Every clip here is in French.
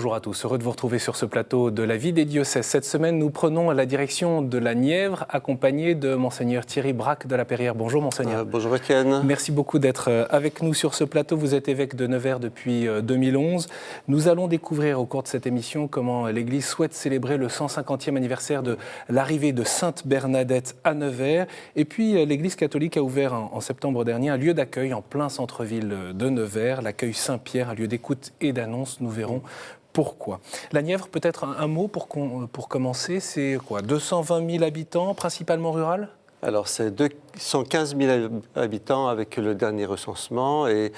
bonjour à tous. Heureux de vous retrouver sur ce plateau de la vie des diocèses. Cette semaine, nous prenons la direction de la Nièvre, accompagné de Monseigneur Thierry Braque de la Perrière. Bonjour Monseigneur. Bonjour Étienne. Merci beaucoup d'être avec nous sur ce plateau. Vous êtes évêque de Nevers depuis 2011. Nous allons découvrir au cours de cette émission comment l'Église souhaite célébrer le 150e anniversaire de l'arrivée de Sainte Bernadette à Nevers. Et puis l'Église catholique a ouvert en septembre dernier un lieu d'accueil en plein centre-ville de Nevers, l'accueil Saint-Pierre, un lieu d'écoute et d'annonce. Nous verrons pourquoi. La Nièvre, peut-être un mot pour commencer, c'est quoi, 220 000 habitants, principalement rural ? Alors c'est 215 000 habitants avec le dernier recensement et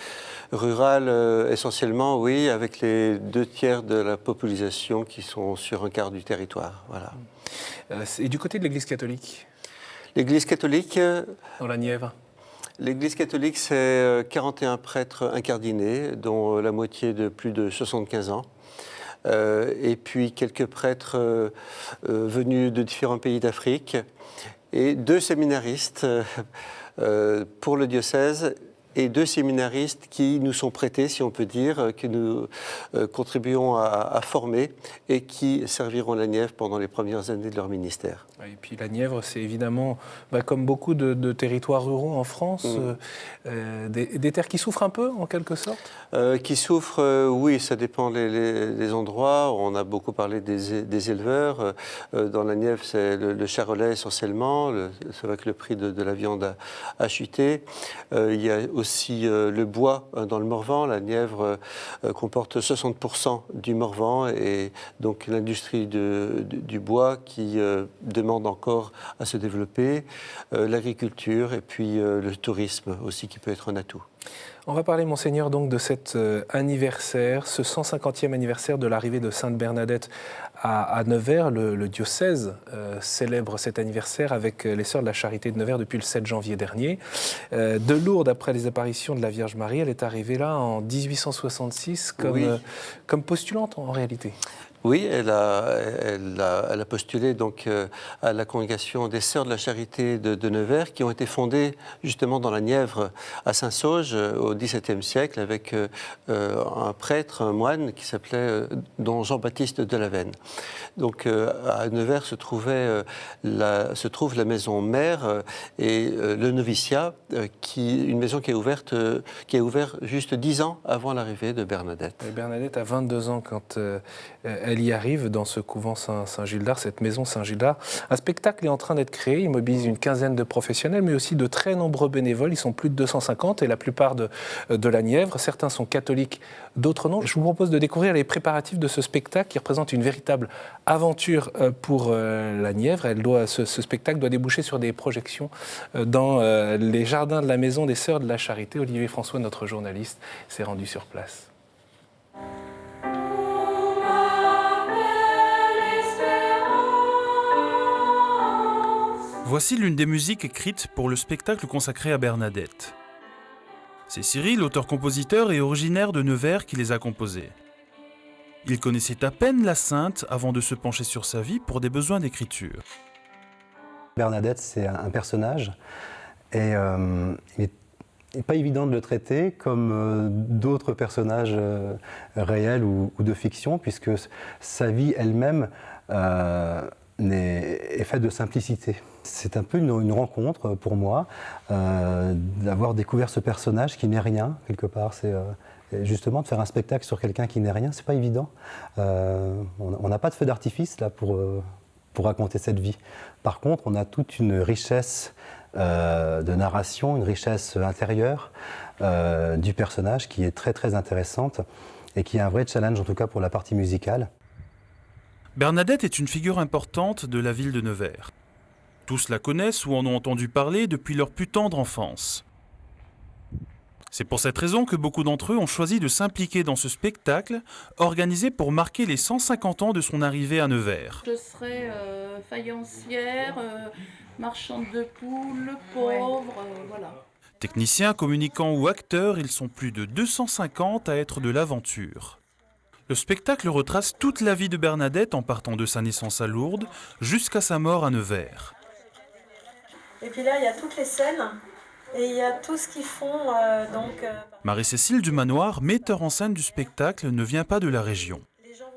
rural essentiellement, oui, avec les 2/3 de la population qui sont sur un quart du territoire. Voilà. Et du côté de l'Église catholique ? L'Église catholique... Dans la Nièvre ? L'Église catholique, c'est 41 prêtres incardinés, dont la moitié de plus de 75 ans. Et puis quelques prêtres venus de différents pays d'Afrique. Et 2 séminaristes pour le diocèse et 2 séminaristes qui nous sont prêtés, si on peut dire, que nous contribuons à former et qui serviront la Nièvre pendant les premières années de leur ministère. Et puis la Nièvre, c'est évidemment, comme beaucoup de territoires ruraux en France, des terres qui souffrent un peu, en quelque sorte ? Qui souffrent, oui, ça dépend des endroits. On a beaucoup parlé des éleveurs. Dans la Nièvre, c'est le charolais essentiellement. C'est vrai que le prix de la viande a chuté. Il y a aussi le bois dans le Morvan. La Nièvre comporte 60% du Morvan et donc l'industrie du bois qui demande encore à se développer, l'agriculture et puis le tourisme aussi qui peut être un atout. On va parler, Monseigneur, donc de cet anniversaire, ce 150e anniversaire de l'arrivée de Sainte Bernadette à Nevers. Le diocèse célèbre cet anniversaire avec les Sœurs de la Charité de Nevers depuis le 7 janvier dernier. De Lourdes, après les apparitions de la Vierge Marie, elle est arrivée là en 1866 comme postulante en réalité. Oui, elle a postulé donc à la congrégation des Sœurs de la Charité de Nevers qui ont été fondées justement dans la Nièvre à Saint-Sauge au XVIIe siècle avec un prêtre, un moine qui s'appelait don Jean-Baptiste de Lavenne. Donc à Nevers se trouve la maison mère et le noviciat, une maison qui est ouverte juste 10 ans avant l'arrivée de Bernadette. Et Bernadette a 22 ans quand elle y arrive dans ce couvent Saint-Gildard, cette maison Saint-Gildard. Un spectacle est en train d'être créé, il mobilise une quinzaine de professionnels, mais aussi de très nombreux bénévoles. Ils sont plus de 250 et la plupart de la Nièvre. Certains sont catholiques, d'autres non. Je vous propose de découvrir les préparatifs de ce spectacle qui représente une véritable aventure pour la Nièvre. Ce spectacle doit déboucher sur des projections dans les jardins de la maison des Sœurs de la Charité. Olivier François, notre journaliste, s'est rendu sur place. Voici l'une des musiques écrites pour le spectacle consacré à Bernadette. C'est Cyril, auteur-compositeur et originaire de Nevers, qui les a composées. Il connaissait à peine la sainte avant de se pencher sur sa vie pour des besoins d'écriture. Bernadette, c'est un personnage et il n'est pas évident de le traiter comme d'autres personnages réels ou de fiction, puisque sa vie elle-même est faite de simplicité. C'est un peu une rencontre pour moi d'avoir découvert ce personnage qui n'est rien, quelque part. C'est justement de faire un spectacle sur quelqu'un qui n'est rien, c'est pas évident. On n'a pas de feu d'artifice là pour raconter cette vie. Par contre, on a toute une richesse de narration, une richesse intérieure du personnage qui est très très intéressante et qui est un vrai challenge, en tout cas pour la partie musicale. Bernadette est une figure importante de la ville de Nevers. Tous la connaissent ou en ont entendu parler depuis leur plus tendre enfance. C'est pour cette raison que beaucoup d'entre eux ont choisi de s'impliquer dans ce spectacle organisé pour marquer les 150 ans de son arrivée à Nevers. Je serai faïencière, marchande de poules, pauvre, voilà. Techniciens, communicants ou acteurs, ils sont plus de 250 à être de l'aventure. Le spectacle retrace toute la vie de Bernadette en partant de sa naissance à Lourdes jusqu'à sa mort à Nevers. Et puis là, il y a toutes les scènes et il y a tout ce qu'ils font. Marie-Cécile Dumanoir, metteur en scène du spectacle, ne vient pas de la région.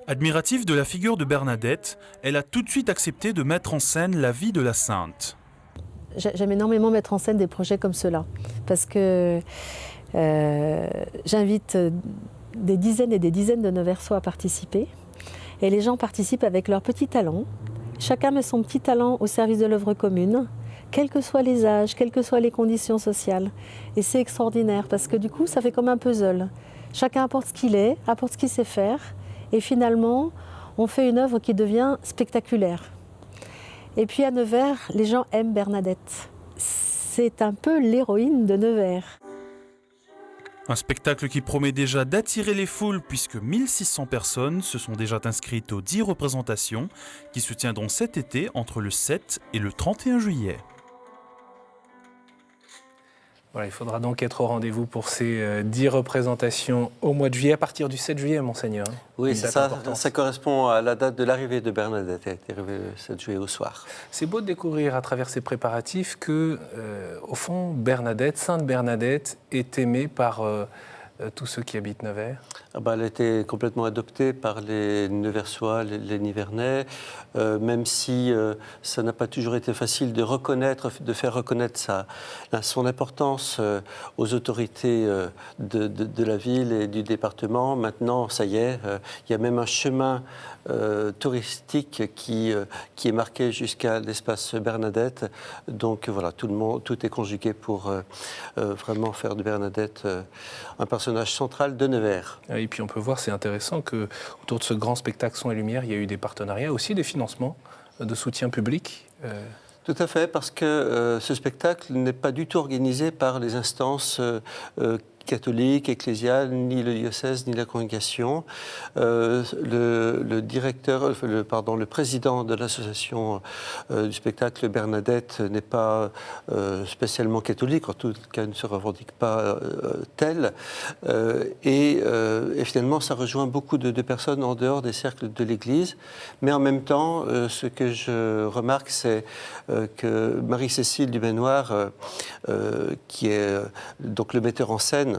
Admirative de la figure de Bernadette, elle a tout de suite accepté de mettre en scène la vie de la sainte. J'aime énormément mettre en scène des projets comme ceux-là, parce que j'invite des dizaines et des dizaines de Neversois à participer, et les gens participent avec leur petit talent. Chacun met son petit talent au service de l'œuvre commune, quels que soient les âges, quelles que soient les conditions sociales. Et c'est extraordinaire, parce que du coup, ça fait comme un puzzle. Chacun apporte ce qu'il est, apporte ce qu'il sait faire, et finalement, on fait une œuvre qui devient spectaculaire. Et puis à Nevers, les gens aiment Bernadette. C'est un peu l'héroïne de Nevers. Un spectacle qui promet déjà d'attirer les foules puisque 1600 personnes se sont déjà inscrites aux 10 représentations qui se tiendront cet été entre le 7 et le 31 juillet. Voilà, il faudra donc être au rendez-vous pour ces 10 représentations au mois de juillet, à partir du 7 juillet, Monseigneur. Oui, c'est ça. Ça correspond à la date de l'arrivée de Bernadette. Elle est arrivée le 7 juillet au soir. C'est beau de découvrir à travers ces préparatifs que, au fond, Bernadette, Sainte Bernadette, est aimée par tous ceux qui habitent Nevers. Elle a été complètement adoptée par les Neversois, les Nivernais, même si ça n'a pas toujours été facile de faire reconnaître son importance aux autorités de la ville et du département. Maintenant, ça y est, il y a même un chemin touristique qui est marqué jusqu'à l'espace Bernadette. Donc voilà, tout est conjugué pour vraiment faire de Bernadette un personnage central de Nevers. Et puis on peut voir, c'est intéressant que autour de ce grand spectacle Son et Lumière, il y a eu des partenariats, aussi des financements de soutien public. Tout à fait, parce que ce spectacle n'est pas du tout organisé par les instances catholiques, ecclésiales, ni le diocèse, ni la congrégation. Le président de l'association du spectacle Bernadette n'est pas spécialement catholique, en tout cas ne se revendique pas tel. Et finalement, ça rejoint beaucoup de personnes en dehors des cercles de l'Église. Mais en même temps, ce que je remarque, c'est que Marie-Cécile Dumanoir, qui est donc le metteur en scène,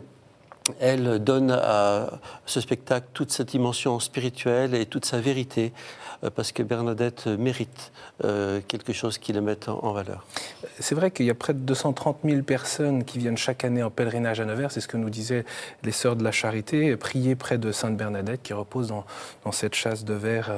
elle donne à ce spectacle toute sa dimension spirituelle et toute sa vérité, parce que Bernadette mérite quelque chose qui la mette en valeur. C'est vrai qu'il y a près de 230 000 personnes qui viennent chaque année en pèlerinage à Nevers, c'est ce que nous disaient les Sœurs de la Charité, prier près de Sainte Bernadette qui repose dans cette châsse de verre,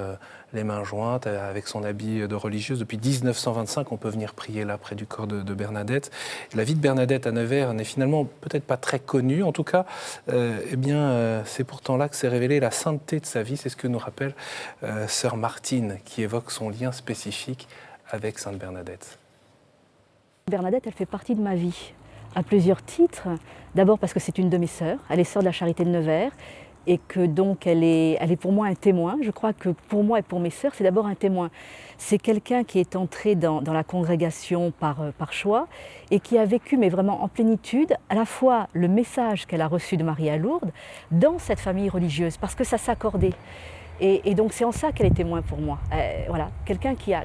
les mains jointes, avec son habit de religieuse. Depuis 1925, on peut venir prier là, près du corps de Bernadette. La vie de Bernadette à Nevers n'est finalement peut-être pas très connue. En tout cas, c'est pourtant là que s'est révélée la sainteté de sa vie. C'est ce que nous rappelle Sœur Martine, qui évoque son lien spécifique avec Sainte Bernadette. Bernadette, elle fait partie de ma vie, à plusieurs titres. D'abord parce que c'est une de mes sœurs, elle est sœur de la Charité de Nevers, et que donc elle est pour moi un témoin. Je crois que pour moi et pour mes sœurs, c'est d'abord un témoin. C'est quelqu'un qui est entré dans la congrégation par choix et qui a vécu, mais vraiment en plénitude, à la fois le message qu'elle a reçu de Marie à Lourdes dans cette famille religieuse, parce que ça s'accordait. Et donc c'est en ça qu'elle est témoin pour moi. Voilà, quelqu'un qui a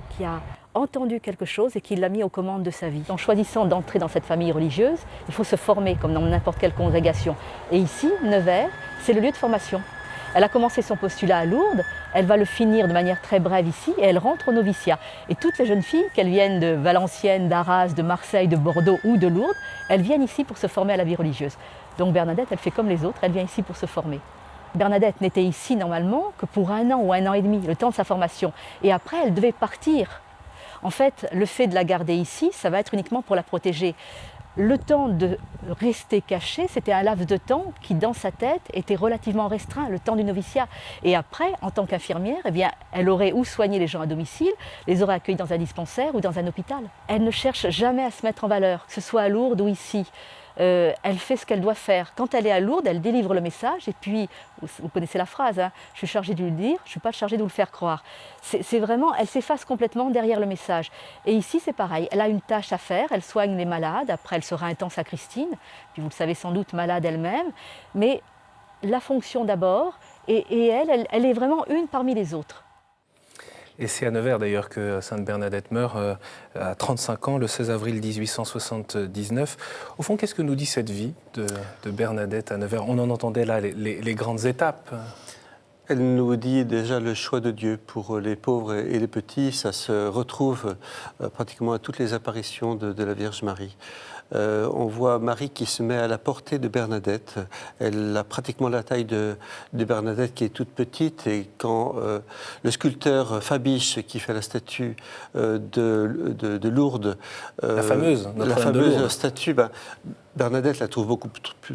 entendu quelque chose et qui l'a mis aux commandes de sa vie. En choisissant d'entrer dans cette famille religieuse, il faut se former comme dans n'importe quelle congrégation. Et ici, Nevers, c'est le lieu de formation. Elle a commencé son postulat à Lourdes, elle va le finir de manière très brève ici et elle rentre au noviciat. Et toutes les jeunes filles, qu'elles viennent de Valenciennes, d'Arras, de Marseille, de Bordeaux ou de Lourdes, elles viennent ici pour se former à la vie religieuse. Donc Bernadette, elle fait comme les autres, elle vient ici pour se former. Bernadette n'était ici normalement que pour 1 an ou 1 an et demi, le temps de sa formation. Et après, elle devait partir. En fait, le fait de la garder ici, ça va être uniquement pour la protéger. Le temps de rester cachée, c'était un laps de temps qui, dans sa tête, était relativement restreint, le temps du noviciat. Et après, en tant qu'infirmière, elle aurait ou soigné les gens à domicile, les aurait accueillis dans un dispensaire ou dans un hôpital. Elle ne cherche jamais à se mettre en valeur, que ce soit à Lourdes ou ici. Elle fait ce qu'elle doit faire. Quand elle est à Lourdes, elle délivre le message et puis, vous connaissez la phrase, hein, je suis chargée de le dire, je ne suis pas chargée de vous le faire croire. C'est vraiment, elle s'efface complètement derrière le message. Et ici, c'est pareil, elle a une tâche à faire, elle soigne les malades, après elle sera intense à Christine, puis vous le savez sans doute, malade elle-même, mais la fonction d'abord, et elle est vraiment une parmi les autres. Et c'est à Nevers d'ailleurs que Sainte Bernadette meurt à 35 ans, le 16 avril 1879. Au fond, qu'est-ce que nous dit cette vie de Bernadette à Nevers? On en entendait là les grandes étapes. Elle nous dit déjà le choix de Dieu pour les pauvres et les petits. Ça se retrouve pratiquement à toutes les apparitions de la Vierge Marie. On voit Marie qui se met à la portée de Bernadette. Elle a pratiquement la taille de Bernadette qui est toute petite. Et quand le sculpteur Fabiche, qui fait la statue de Lourdes, la fameuse statue, Bernadette la trouve beaucoup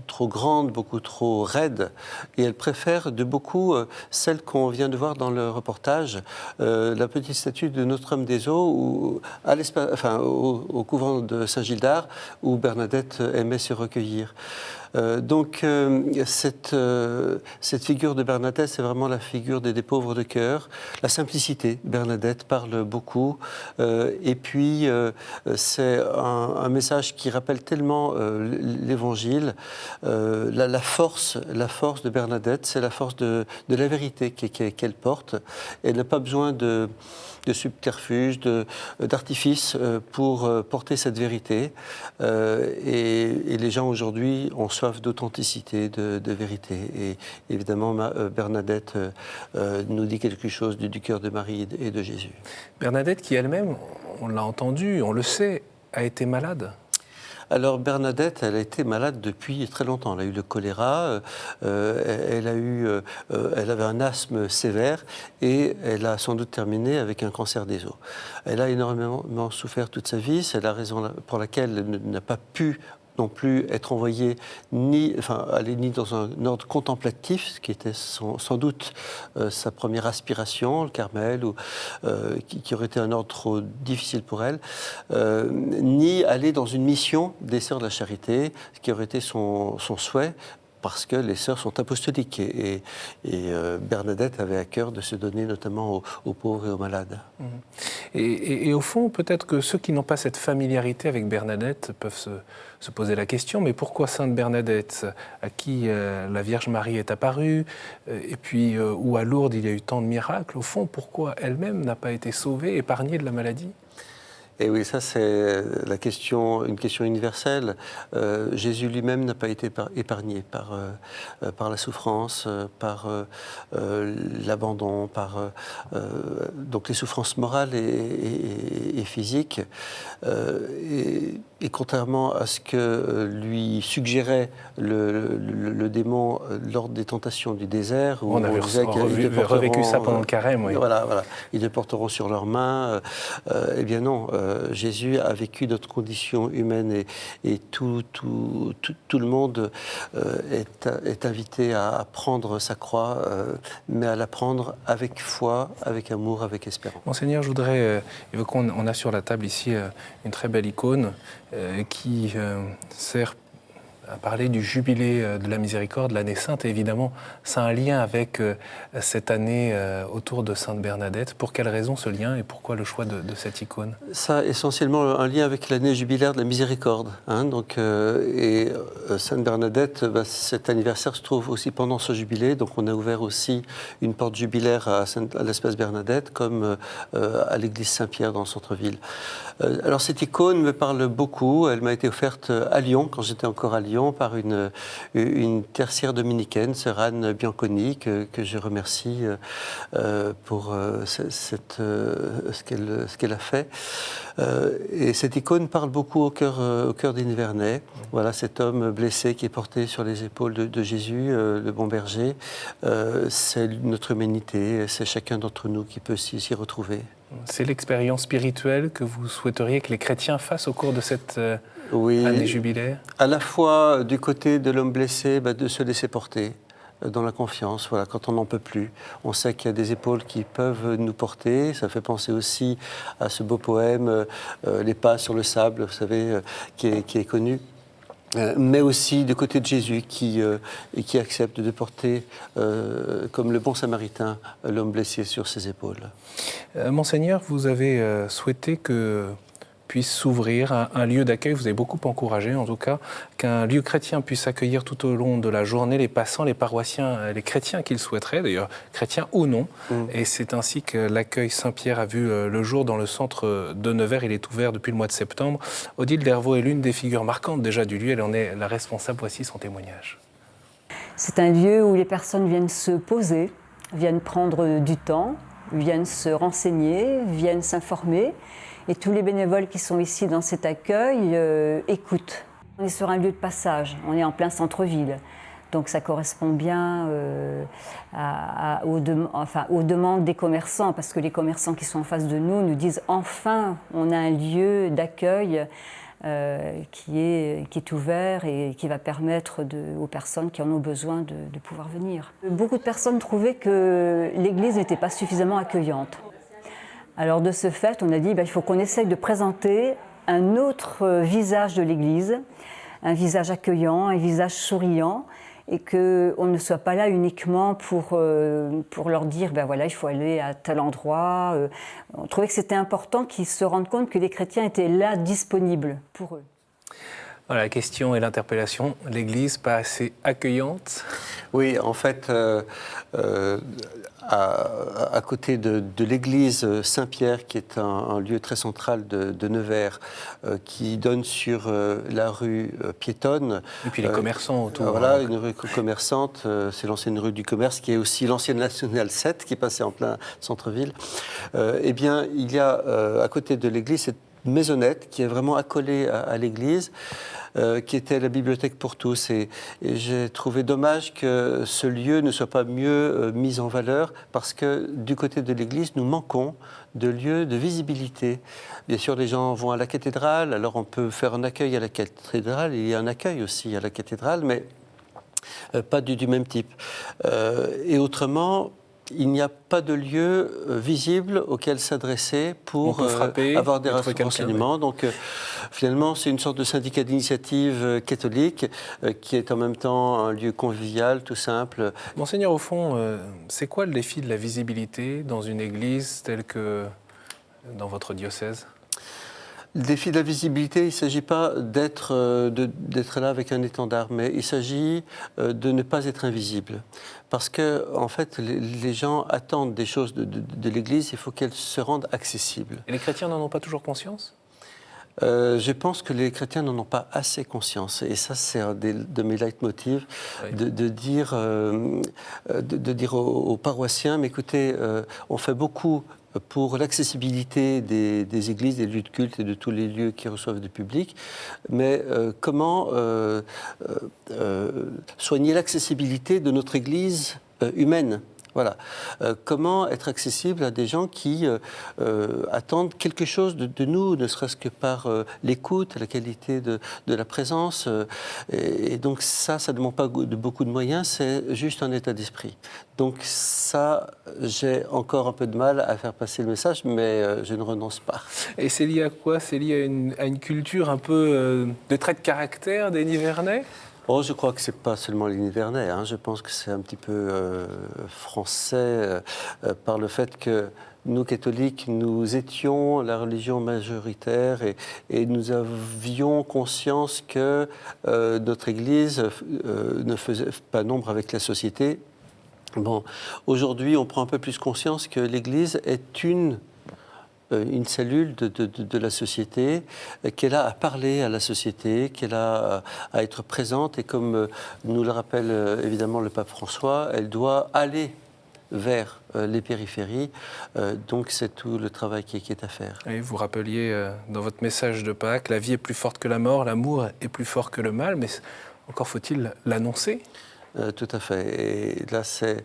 trop grande, beaucoup trop raide, et elle préfère de beaucoup celle qu'on vient de voir dans le reportage, la petite statue de Notre-Dame des Eaux, au couvent de Saint-Gildard, où Bernadette aimait se recueillir. Cette figure de Bernadette, c'est vraiment la figure des pauvres de cœur. La simplicité, Bernadette parle beaucoup. Et puis, c'est un message qui rappelle tellement l'Évangile. La force de Bernadette, c'est la force de la vérité qu'elle porte. Elle n'a pas besoin de subterfuges, d'artifices pour porter cette vérité. Et les gens aujourd'hui ont soif d'authenticité, de vérité. Et évidemment, Bernadette nous dit quelque chose du cœur de Marie et de Jésus. Bernadette qui elle-même, on l'a entendu, on le sait, a été malade. Alors Bernadette, elle a été malade depuis très longtemps. Elle a eu le choléra, elle avait un asthme sévère et elle a sans doute terminé avec un cancer des os. Elle a énormément souffert toute sa vie. C'est la raison pour laquelle elle n'a pas pu non plus être envoyée aller ni dans un ordre contemplatif, ce qui était sans doute sa première aspiration, le Carmel, qui aurait été un ordre trop difficile pour elle, ni aller dans une mission des Sœurs de la Charité, ce qui aurait été son souhait, parce que les sœurs sont apostoliques et Bernadette avait à cœur de se donner notamment aux pauvres et aux malades. Et au fond, peut-être que ceux qui n'ont pas cette familiarité avec Bernadette peuvent se poser la question, mais pourquoi Sainte Bernadette, à qui la Vierge Marie est apparue, et puis où à Lourdes il y a eu tant de miracles, au fond, pourquoi elle-même n'a pas été sauvée, épargnée de la maladie ? Et oui, ça c'est une question universelle. Jésus lui-même n'a pas été épargné par la souffrance, par l'abandon, par donc les souffrances morales et physiques. Et contrairement à ce que lui suggérait le démon lors des tentations du désert, où on avait revécu ça pendant le carême. Oui. Voilà, ils les porteront sur leurs mains. Eh bien non. Jésus a vécu notre condition humaine et tout le monde est invité à prendre sa croix, mais à la prendre avec foi, avec amour, avec espérance. Monseigneur, je voudrais évoquer, on a sur la table ici une très belle icône qui sert à parler du jubilé de la miséricorde, l'année sainte, et évidemment, ça a un lien avec cette année autour de Sainte Bernadette. Pour quelle raison ce lien et pourquoi le choix de cette icône ? Ça a essentiellement un lien avec l'année jubilaire de la miséricorde. Sainte Bernadette, cet anniversaire se trouve aussi pendant ce jubilé, donc on a ouvert aussi une porte jubilaire à l'Espace Bernadette, comme à l'église Saint-Pierre dans le centre-ville. Alors cette icône me parle beaucoup, elle m'a été offerte à Lyon, quand j'étais encore à Lyon, par une tertiaire dominicaine, sœur Anne Bianconi, que je remercie pour ce qu'elle a fait. Et cette icône parle beaucoup au cœur des Nivernais. Voilà, cet homme blessé qui est porté sur les épaules de Jésus, le bon berger. C'est notre humanité, c'est chacun d'entre nous qui peut s'y retrouver. C'est l'expérience spirituelle que vous souhaiteriez que les chrétiens fassent au cours de cette année jubilaire ? À la fois du côté de l'homme blessé, de se laisser porter dans la confiance, voilà, quand on n'en peut plus. On sait qu'il y a des épaules qui peuvent nous porter. Ça fait penser aussi à ce beau poème, Les pas sur le sable, vous savez, qui est connu. Mais aussi du côté de Jésus qui accepte de porter, comme le bon samaritain, l'homme blessé sur ses épaules. Monseigneur, vous avez souhaité que puisse s'ouvrir un lieu d'accueil, vous avez beaucoup encouragé en tout cas, qu'un lieu chrétien puisse accueillir tout au long de la journée les passants, les paroissiens, les chrétiens qu'ils souhaiteraient, d'ailleurs, chrétiens ou non. Et c'est ainsi que l'accueil Saint-Pierre a vu le jour dans le centre de Nevers. Il est ouvert depuis le mois de septembre. Odile Dervaux est l'une des figures marquantes déjà du lieu, elle en est la responsable, voici son témoignage. C'est un lieu où les personnes viennent se poser viennent prendre du temps, viennent se renseigner, viennent s'informer. Et tous les bénévoles qui sont ici dans cet accueil écoutent. On est sur un lieu de passage, on est en plein centre-ville. Donc ça correspond bien aux demandes des commerçants, parce que les commerçants qui sont en face de nous disent enfin on a un lieu d'accueil qui est ouvert et qui va permettre aux personnes qui en ont besoin de pouvoir venir. Beaucoup de personnes trouvaient que l'église n'était pas suffisamment accueillante. Alors de ce fait, on a dit il faut qu'on essaye de présenter un autre visage de l'église, un visage accueillant, un visage souriant, et qu'on ne soit pas là uniquement pour leur dire il faut aller à tel endroit. On trouvait que c'était important qu'ils se rendent compte que les chrétiens étaient là, disponibles pour eux. Voilà, la question et l'interpellation, l'Église pas assez accueillante? Oui, en fait, à côté de l'église Saint-Pierre, qui est un lieu très central de Nevers, qui donne sur la rue piétonne. Et puis les commerçants autour. Voilà, une rue commerçante, c'est l'ancienne rue du commerce, qui est aussi l'ancienne Nationale 7, qui passait en plein centre-ville. Eh bien, il y a à côté de l'église cette maisonnette qui est vraiment accolée à l'église, qui était la bibliothèque pour tous. Et j'ai trouvé dommage que ce lieu ne soit pas mieux mis en valeur, parce que du côté de l'église, nous manquons de lieux de visibilité. Bien sûr, les gens vont à la cathédrale, alors on peut faire un accueil à la cathédrale, il y a un accueil aussi à la cathédrale, mais pas du même type. Et autrement, il n'y a pas de lieu visible auquel s'adresser pour avoir des renseignements. Donc, finalement, c'est une sorte de syndicat d'initiative catholique qui est en même temps un lieu convivial, tout simple. Monseigneur, au fond, c'est quoi le défi de la visibilité dans une église telle que dans votre diocèse ? Le défi de la visibilité, il ne s'agit pas d'être là avec un étendard, mais il s'agit de ne pas être invisible. Parce que, en fait, les gens attendent des choses de l'Église, il faut qu'elles se rendent accessibles. Et les chrétiens n'en ont pas toujours conscience ? Je pense que les chrétiens n'en ont pas assez conscience. Et ça, c'est un de mes leitmotivs, oui. de dire aux paroissiens, mais écoutez, on fait beaucoup pour l'accessibilité des églises, des lieux de culte et de tous les lieux qui reçoivent du public, mais comment soigner l'accessibilité de notre église humaine ? Voilà. Comment être accessible à des gens qui attendent quelque chose de nous, ne serait-ce que par l'écoute, la qualité de la présence. Et donc ça ne demande pas beaucoup de moyens, c'est juste un état d'esprit. Donc ça, j'ai encore un peu de mal à faire passer le message, mais je ne renonce pas. Et c'est lié à quoi ? C'est lié à une culture un peu de trait de caractère des Nivernais ? Oh, je crois que ce n'est pas seulement les Nivernais. Je pense que c'est un petit peu français par le fait que nous, catholiques, nous étions la religion majoritaire et nous avions conscience que notre Église ne faisait pas nombre avec la société. Bon, aujourd'hui, on prend un peu plus conscience que l'Église est une cellule de la société, qu'elle a à parler à la société, qu'elle a à être présente, et comme nous le rappelle évidemment le pape François, elle doit aller vers les périphéries, donc c'est tout le travail qui est à faire. Et vous rappeliez dans votre message de Pâques, la vie est plus forte que la mort, l'amour est plus fort que le mal, mais encore faut-il l'annoncer ? Tout à fait. Et là, c'est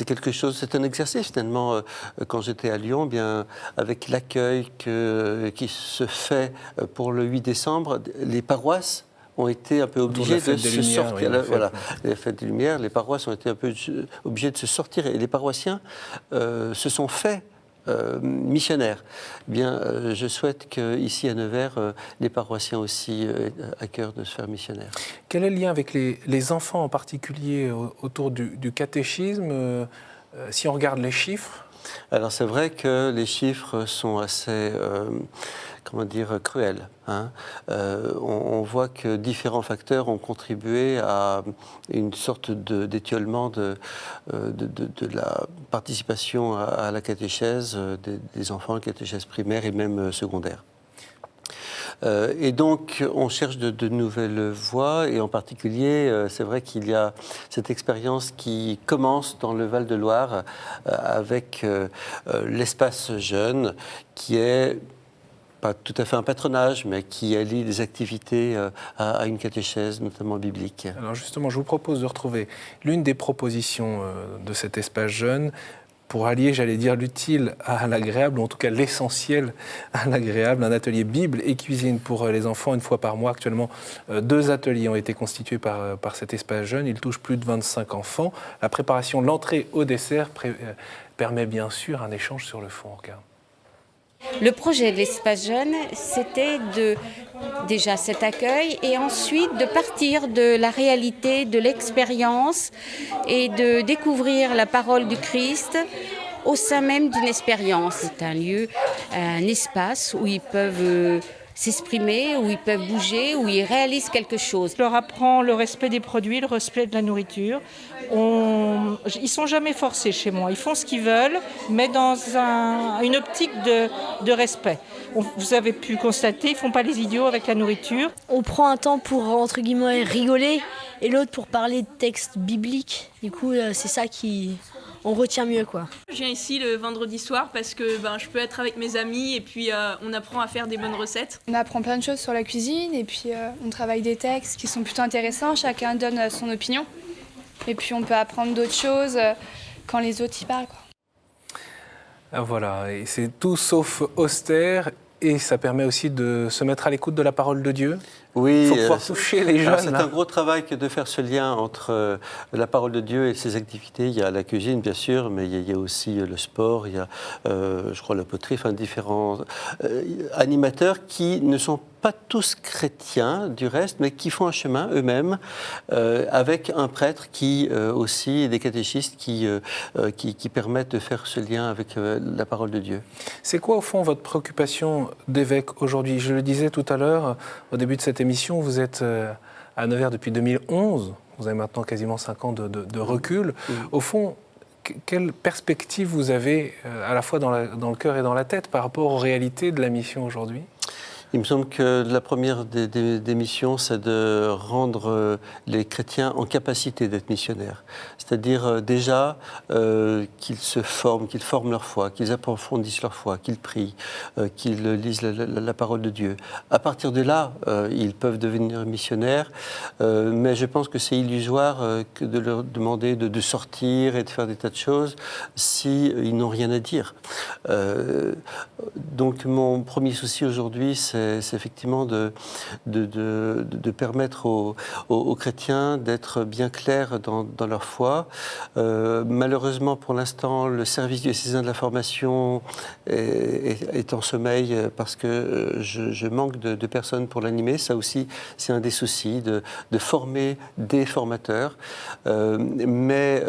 quelque chose, c'est un exercice finalement. Quand j'étais à Lyon, bien, avec l'accueil qui se fait pour le 8 décembre, les paroisses ont été un peu obligées de se sortir. Oui, voilà, les fêtes des Lumières, les paroisses ont été un peu obligées de se sortir. Et les paroissiens se sont faits missionnaires. Bien, je souhaite qu'ici à Nevers, les paroissiens aussi aient à cœur de se faire missionnaires. Quel est le lien avec les enfants en particulier autour du catéchisme si on regarde les chiffres? Alors c'est vrai que les chiffres sont assez cruels. On voit que différents facteurs ont contribué à une sorte d'étiolement de la participation à la catéchèse des enfants, la catéchèse primaire et même secondaire. Et donc, on cherche de nouvelles voies, et en particulier, c'est vrai qu'il y a cette expérience qui commence dans le Val-de-Loire avec l'espace jeune, qui est pas tout à fait un patronage, mais qui allie des activités à une catéchèse, notamment biblique. Alors justement, je vous propose de retrouver l'une des propositions de cet espace jeune pour allier, j'allais dire, l'utile à l'agréable, ou en tout cas l'essentiel à l'agréable, un atelier Bible et cuisine pour les enfants une fois par mois. Actuellement, 2 ateliers ont été constitués par cet espace jeune. Il touche plus de 25 enfants. La préparation de l'entrée au dessert permet bien sûr un échange sur le fond. Le projet de l'espace jeune, c'était déjà cet accueil et ensuite de partir de la réalité, de l'expérience et de découvrir la parole du Christ au sein même d'une expérience. C'est un lieu, un espace où ils peuvent s'exprimer, où ils peuvent bouger, où ils réalisent quelque chose. Je leur apprends le respect des produits, le respect de la nourriture. Ils ne sont jamais forcés chez moi. Ils font ce qu'ils veulent, mais dans une optique de respect. Vous avez pu constater, ils ne font pas les idiots avec la nourriture. On prend un temps pour, entre guillemets, rigoler et l'autre pour parler de textes bibliques. Du coup, c'est ça on retient mieux, quoi. Je viens ici le vendredi soir parce que je peux être avec mes amis et puis on apprend à faire des bonnes recettes. On apprend plein de choses sur la cuisine et puis on travaille des textes qui sont plutôt intéressants. Chacun donne son opinion. Et puis on peut apprendre d'autres choses quand les autres y parlent, quoi. Ah, voilà, et c'est tout sauf austère et ça permet aussi de se mettre à l'écoute de la parole de Dieu. Oui, il faut pouvoir toucher les jeunes. C'est un gros travail que de faire ce lien entre la parole de Dieu et ses activités. Il y a la cuisine, bien sûr, mais il y a aussi le sport, il y a, je crois, la poterie, enfin, différents animateurs qui ne sont pas tous chrétiens, du reste, mais qui font un chemin eux-mêmes, avec un prêtre qui aussi, et des catéchistes qui permettent de faire ce lien avec la parole de Dieu. C'est quoi, au fond, votre préoccupation d'évêque aujourd'hui? Je le disais tout à l'heure, au début de cette émission, vous êtes à Nevers depuis 2011, vous avez maintenant quasiment 5 ans de recul. Au fond, quelle perspective vous avez à la fois dans le cœur et dans la tête par rapport aux réalités de la mission aujourd'hui? Il me semble que la première des missions, c'est de rendre les chrétiens en capacité d'être missionnaires. C'est-à-dire déjà qu'ils se forment, qu'ils forment leur foi, qu'ils approfondissent leur foi, qu'ils prient, qu'ils lisent la parole de Dieu. À partir de là, ils peuvent devenir missionnaires, mais je pense que c'est illusoire que de leur demander de sortir et de faire des tas de choses s'ils n'ont rien à dire. Donc mon premier souci aujourd'hui, c'est effectivement de permettre aux chrétiens d'être bien clairs dans leur foi. Malheureusement, pour l'instant, le service diocésain de la formation est en sommeil parce que je manque de personnes pour l'animer. Ça aussi, c'est un des soucis, de former des formateurs. Mais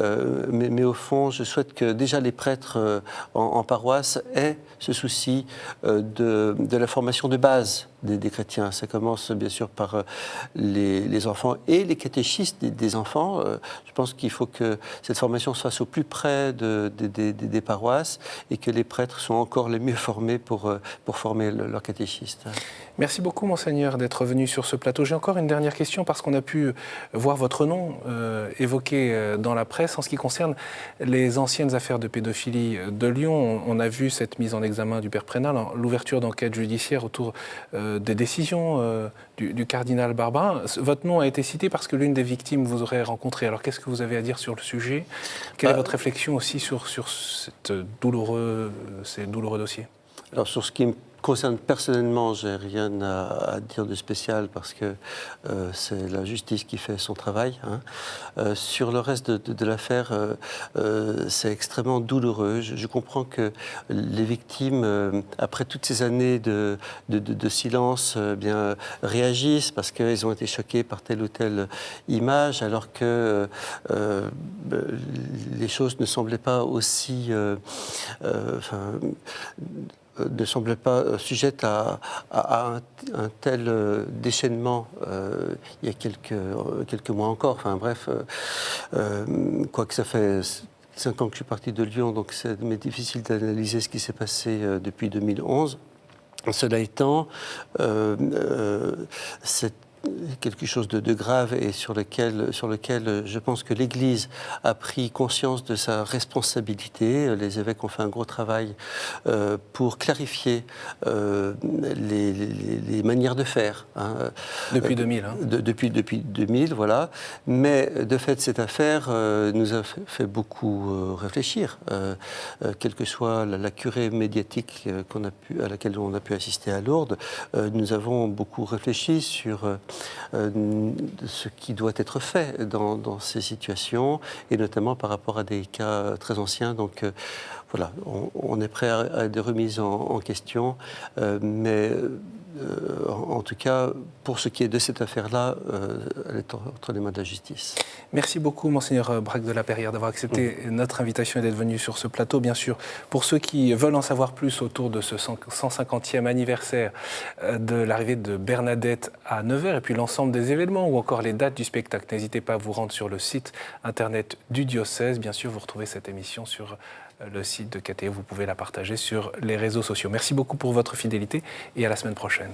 au fond, je souhaite que déjà les prêtres en paroisse aient ce souci de la formation de base des chrétiens. Ça commence bien sûr par les enfants et les catéchistes des enfants. Je pense qu'il faut que cette formation se fasse au plus près des paroisses et que les prêtres soient encore les mieux formés pour former leurs catéchistes. Merci beaucoup, Monseigneur, d'être venu sur ce plateau. J'ai encore une dernière question parce qu'on a pu voir votre nom évoqué dans la presse en ce qui concerne les anciennes affaires de pédophilie de Lyon. On a vu cette mise en examen du père Prénal, l'ouverture d'enquêtes judiciaires autour des décisions du cardinal Barbarin. Votre nom a été cité parce que l'une des victimes vous aurait rencontré. Alors qu'est-ce que vous avez à dire sur le sujet? Quelle est votre réflexion aussi sur ces douloureux dossiers? Alors sur ce qui me concerne personnellement, j'ai rien à dire de spécial parce que c'est la justice qui fait son travail. Sur le reste de l'affaire, c'est extrêmement douloureux. Je comprends que les victimes, après toutes ces années de silence, bien réagissent parce qu'elles ont été choquées par telle ou telle image, alors que les choses ne semblaient pas aussi ne semblait pas sujette à un tel déchaînement il y a quelques mois encore. Enfin bref, quoique ça fait 5 ans que je suis parti de Lyon, donc c'est difficile d'analyser ce qui s'est passé depuis 2011. Cela étant, c'est quelque chose de grave et sur lequel je pense que l'Église a pris conscience de sa responsabilité. Les évêques ont fait un gros travail pour clarifier les manières de faire. Hein. Depuis 2000. Hein. Depuis 2000, voilà. Mais de fait, cette affaire nous a fait beaucoup réfléchir. Quelle que soit la curée médiatique à laquelle on a pu assister à Lourdes, nous avons beaucoup réfléchi sur ce qui doit être fait dans ces situations, et notamment par rapport à des cas très anciens. Donc voilà, on est prêt à des remises en question, mais en tout cas, pour ce qui est de cette affaire-là, elle est entre les mains de la justice. Merci beaucoup, Monseigneur Braque de la Perrière, d'avoir accepté notre invitation et d'être venu sur ce plateau. Bien sûr, pour ceux qui veulent en savoir plus autour de ce 150e anniversaire de l'arrivée de Bernadette à Nevers, et puis l'ensemble des événements, ou encore les dates du spectacle, n'hésitez pas à vous rendre sur le site internet du diocèse. Bien sûr, vous retrouvez cette émission sur le site de KTO. Vous pouvez la partager sur les réseaux sociaux. Merci beaucoup pour votre fidélité et à la semaine prochaine.